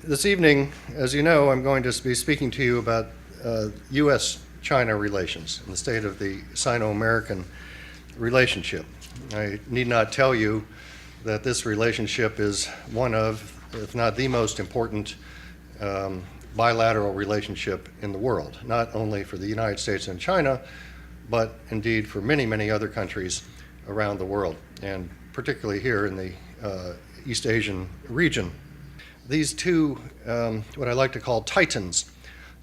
This evening, as you know, I'm going to be speaking to you about U.S.-China relations and the state of the Sino-American relationship. I need not tell you that this relationship is one of, if not the most important, bilateral relationship in the world, not only for the United States and China, but indeed for many, many other countries around the world, and particularly here in the East Asian region. These two, what I like to call titans,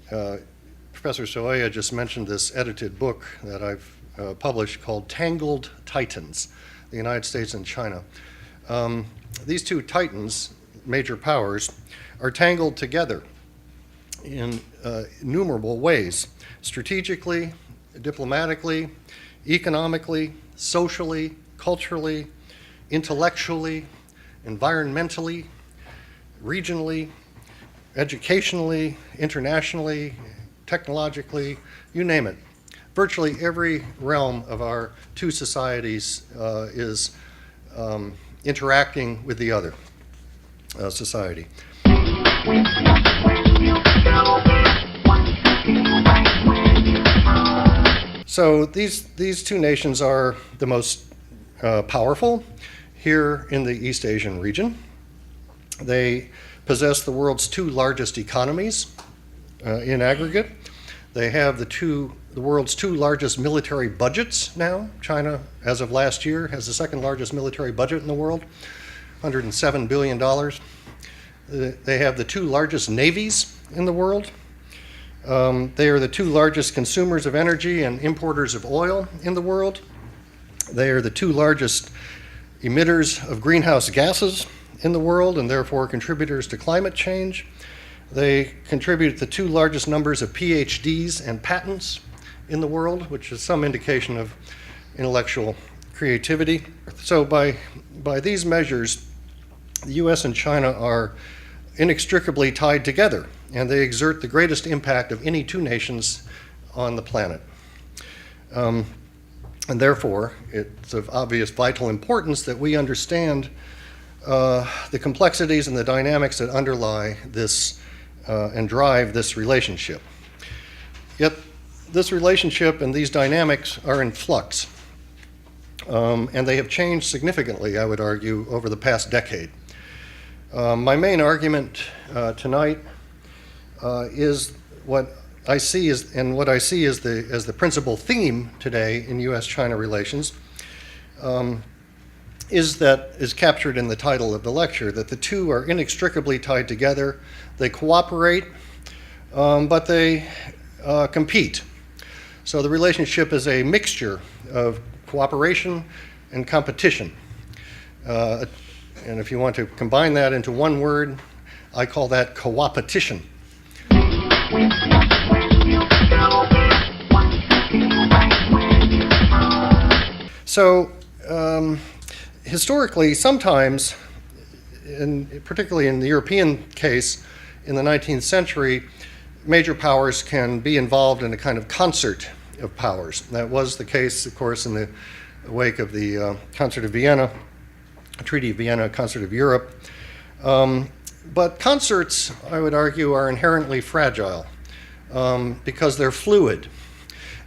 Professor Soaya just mentioned this edited book that I've published called Tangled Titans, the United States and China. These two titans, major powers, are tangled together in innumerable ways, strategically, diplomatically, economically, socially, culturally, intellectually, environmentally, regionally, educationally, internationally, technologically, you name it. Virtually every realm of our two societies is interacting with the other society. So these two nations are the most powerful here in the East Asian region. They possess the world's two largest economies in aggregate. They have the world's two largest military budgets now. China, as of last year, has the second largest military budget in the world, $107 billion. They have the two largest navies in the world. They are the two largest consumers of energy and importers of oil in the world. They are the two largest emitters of greenhouse gases in the world and therefore contributors to climate change. They contribute the two largest numbers of PhDs and patents in the world, which is some indication of intellectual creativity. So by these measures, the US and China are inextricably tied together, and they exert the greatest impact of any two nations on the planet. And therefore, it's of obvious vital importance that we understand the complexities and the dynamics that underlie this and drive this relationship. Yet this relationship and these dynamics are in flux, and they have changed significantly, I would argue, over the past decade. My main argument tonight is what I see as the principal theme today in U.S.-China relations is captured in the title of the lecture, that the two are inextricably tied together. They cooperate, but they compete. So the relationship is a mixture of cooperation and competition. And if you want to combine that into one word, I call that coopetition. So historically, sometimes, particularly in the European case, in the 19th century, major powers can be involved in a kind of concert of powers. That was the case, of course, in the wake of the Concert of Vienna, Treaty of Vienna, Concert of Europe. But concerts, I would argue, are inherently fragile because they're fluid.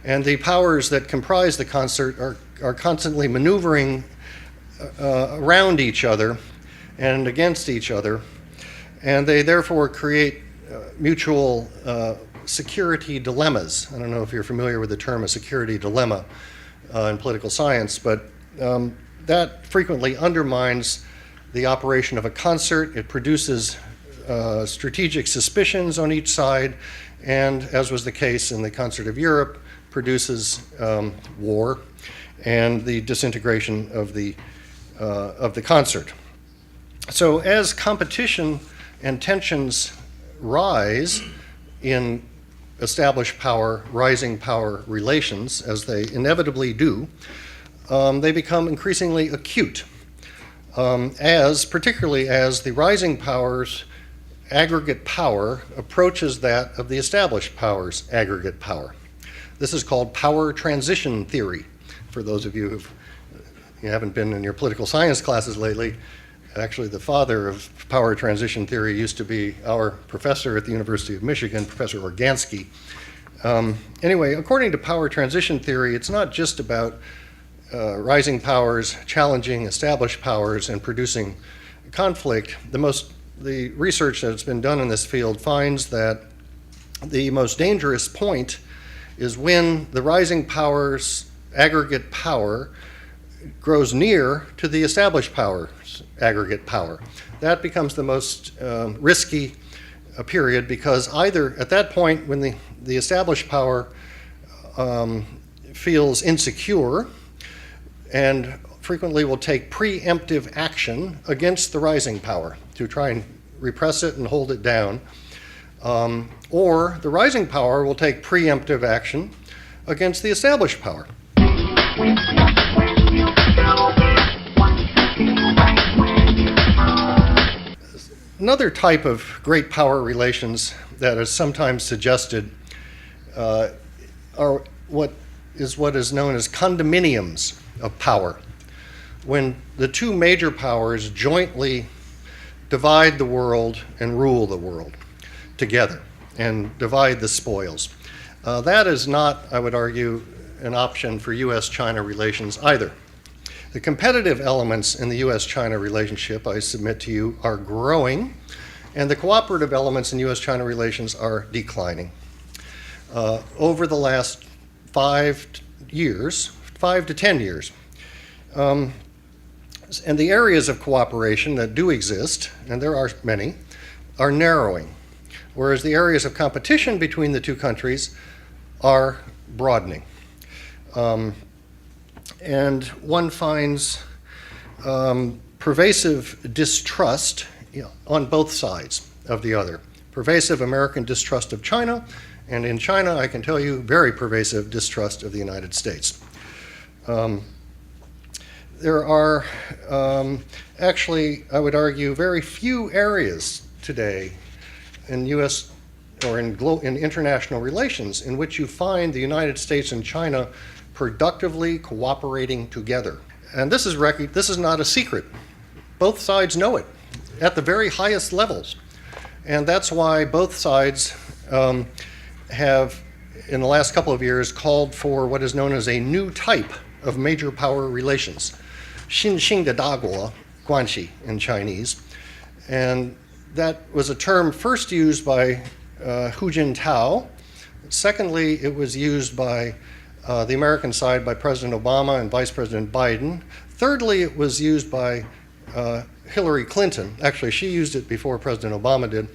And the powers that comprise the concert are constantly maneuvering around each other and against each other. And they therefore create mutual security dilemmas. I don't know if you're familiar with the term a security dilemma in political science, but that frequently undermines the operation of a concert. It produces strategic suspicions on each side, and as was the case in the Concert of Europe, produces war and the disintegration of the concert. So as competition and tensions rise in established power, rising power relations, as they inevitably do, they become increasingly acute, particularly as the rising power's aggregate power approaches that of the established power's aggregate power. This is called power transition theory. For those of you who haven't been in your political science classes lately, Actually, the father of power transition theory used to be our professor at the University of Michigan, Professor Organsky. Anyway, according to power transition theory, it's not just about rising powers challenging established powers and producing conflict. The research that's been done in this field finds that the most dangerous point is when the rising powers' aggregate power grows near to the established power's aggregate power. That becomes the most risky period, because either at that point when the established power feels insecure and frequently will take preemptive action against the rising power to try and repress it and hold it down, or the rising power will take preemptive action against the established power. Another type of great power relations that is sometimes suggested are what is known as condominiums of power, when the two major powers jointly divide the world and rule the world together and divide the spoils. That is not, I would argue, an option for US-China relations either. The competitive elements in the US-China relationship, I submit to you, are growing, and the cooperative elements in US-China relations are declining. Over the last 5 to 10 years. And the areas of cooperation that do exist, and there are many, are narrowing, whereas the areas of competition between the two countries are broadening. And one finds pervasive distrust on both sides of the other. Pervasive American distrust of China, and in China, I can tell you, very pervasive distrust of the United States. There are actually, I would argue, very few areas today in U.S. or in international relations in which you find the United States and China productively cooperating together. And this is not a secret. Both sides know it at the very highest levels. And that's why both sides have, in the last couple of years, called for what is known as a new type of major power relations, 新兴的大国关系 in Chinese. And that was a term first used by Hu Jintao. Secondly, it was used by the American side by President Obama and Vice President Biden. Thirdly, it was used by Hillary Clinton. Actually, she used it before President Obama did.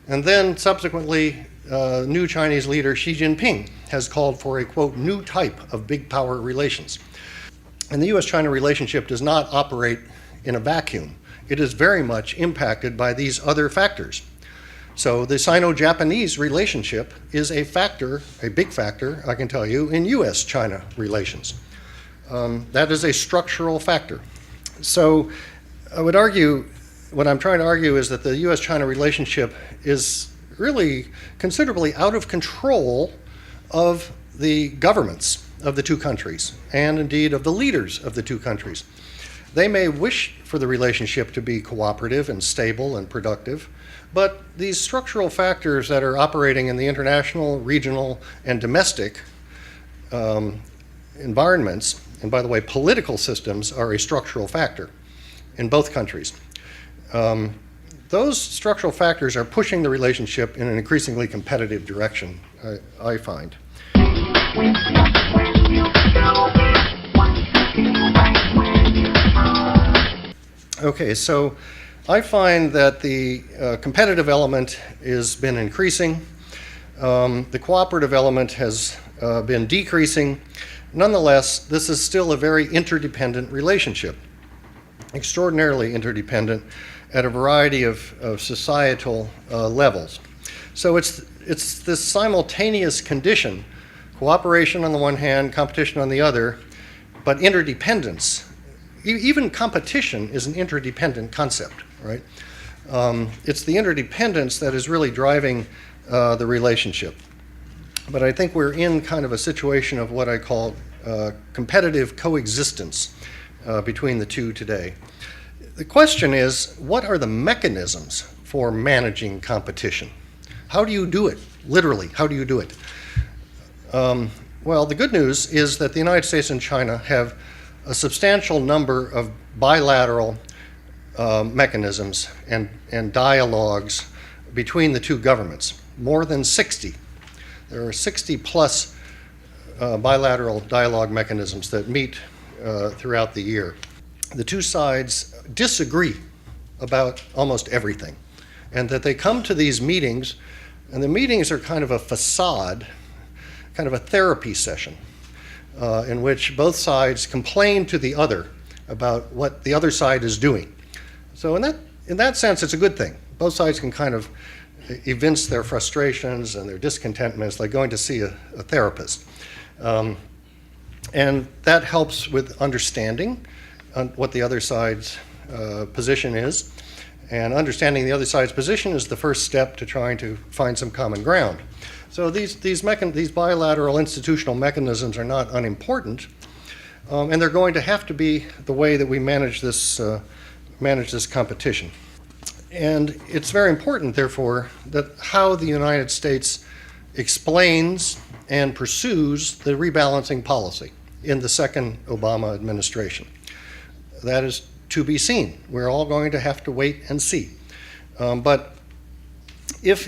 And then subsequently, new Chinese leader Xi Jinping has called for a, quote, new type of big power relations. And the US-China relationship does not operate in a vacuum. It is very much impacted by these other factors. So the Sino-Japanese relationship is a factor, a big factor, I can tell you, in US-China relations. That is a structural factor. So I would argue, what I'm trying to argue is that the US-China relationship is really considerably out of control of the governments of the two countries, and indeed of the leaders of the two countries. They may wish for the relationship to be cooperative and stable and productive, but these structural factors that are operating in the international, regional, and domestic environments, and by the way, political systems are a structural factor in both countries. Those structural factors are pushing the relationship in an increasingly competitive direction, I find. Okay, so I find that the competitive element has been increasing. The cooperative element has been decreasing. Nonetheless, this is still a very interdependent relationship, extraordinarily interdependent at a variety of societal levels. So it's this simultaneous condition, cooperation on the one hand, competition on the other, but interdependence. Even competition is an interdependent concept, right? It's the interdependence that is really driving the relationship. But I think we're in kind of a situation of what I call competitive coexistence between the two today. The question is, what are the mechanisms for managing competition? How do you do it? Literally, how do you do it? Well, the good news is that the United States and China have a substantial number of bilateral mechanisms and dialogues between the two governments, more than 60. There are 60 plus bilateral dialogue mechanisms that meet throughout the year. The two sides disagree about almost everything, and that they come to these meetings, and the meetings are kind of a facade, kind of a therapy session, in which both sides complain to the other about what the other side is doing. So in that sense, it's a good thing. Both sides can kind of evince their frustrations and their discontentments like going to see a therapist. And that helps with understanding what the other side's position is. And understanding the other side's position is the first step to trying to find some common ground. So these bilateral institutional mechanisms are not unimportant, and they're going to have to be the way that we manage this competition. And it's very important, therefore, that how the United States explains and pursues the rebalancing policy in the second Obama administration. That is to be seen. We're all going to have to wait and see. But if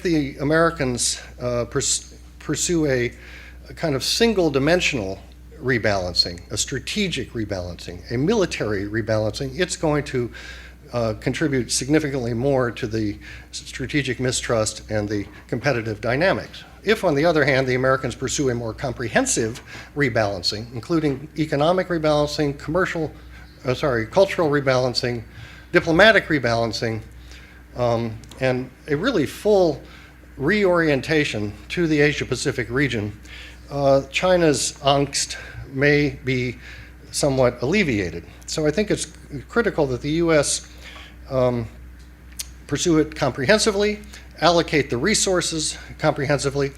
the Americans pursue a kind of single-dimensional rebalancing, a strategic rebalancing, a military rebalancing, it's going to contribute significantly more to the strategic mistrust and the competitive dynamics. If, on the other hand, the Americans pursue a more comprehensive rebalancing, including economic rebalancing, cultural rebalancing, diplomatic rebalancing, and a really full reorientation to the Asia-Pacific region, China's angst may be somewhat alleviated. So I think it's critical that the U.S. Pursue it comprehensively, allocate the resources comprehensively.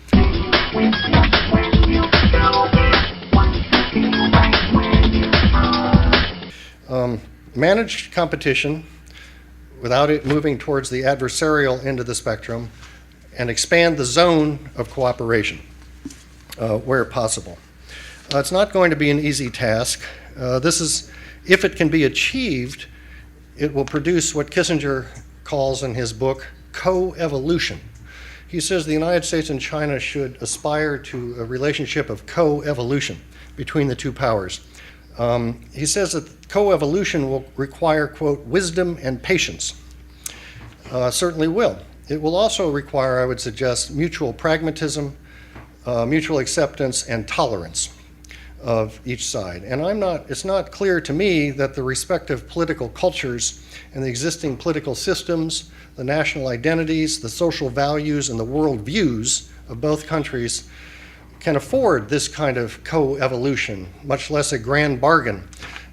Manage competition without it moving towards the adversarial end of the spectrum, and expand the zone of cooperation where possible. It's not going to be an easy task. If it can be achieved, it will produce what Kissinger calls in his book coevolution. He says the United States and China should aspire to a relationship of coevolution between the two powers. He says that coevolution will require, quote, wisdom and patience. Certainly will. It will also require, I would suggest, mutual pragmatism, mutual acceptance, and tolerance of each side. And it's not clear to me that the respective political cultures and the existing political systems, the national identities, the social values, and the world views of both countries can afford this kind of coevolution, much less a grand bargain,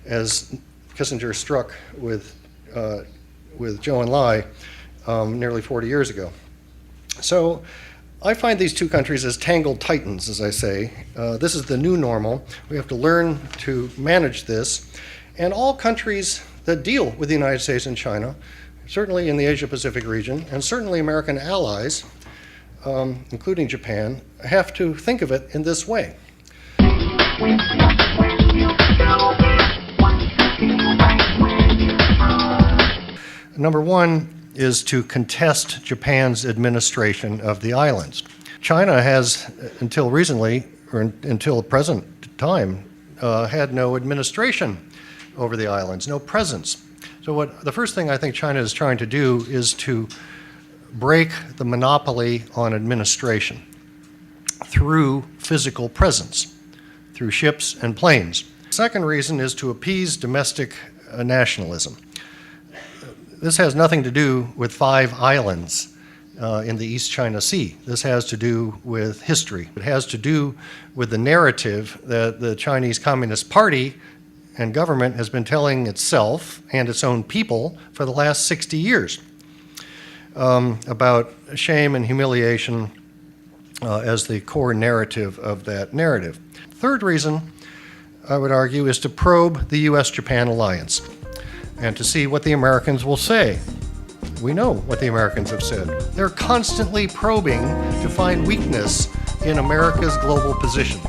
as Kissinger struck with Zhou Enlai nearly 40 years ago. So I find these two countries as tangled titans, as I say. This is the new normal. We have to learn to manage this. And all countries that deal with the United States and China, certainly in the Asia-Pacific region, and certainly American allies, including Japan, have to think of it in this way. Number one is to contest Japan's administration of the islands. China has, until recently, or until the present time, had no administration over the islands, no presence. So the first thing I think China is trying to do is to break the monopoly on administration through physical presence, through ships and planes. Second reason is to appease domestic nationalism. This has nothing to do with 5 islands in the East China Sea. This has to do with history. It has to do with the narrative that the Chinese Communist Party and government has been telling itself and its own people for the last 60 years about shame and humiliation as the core narrative of that narrative. Third reason, I would argue, is to probe the U.S.-Japan alliance. and to see what the Americans will say. We know what the Americans have said. They're constantly probing to find weakness in America's global position.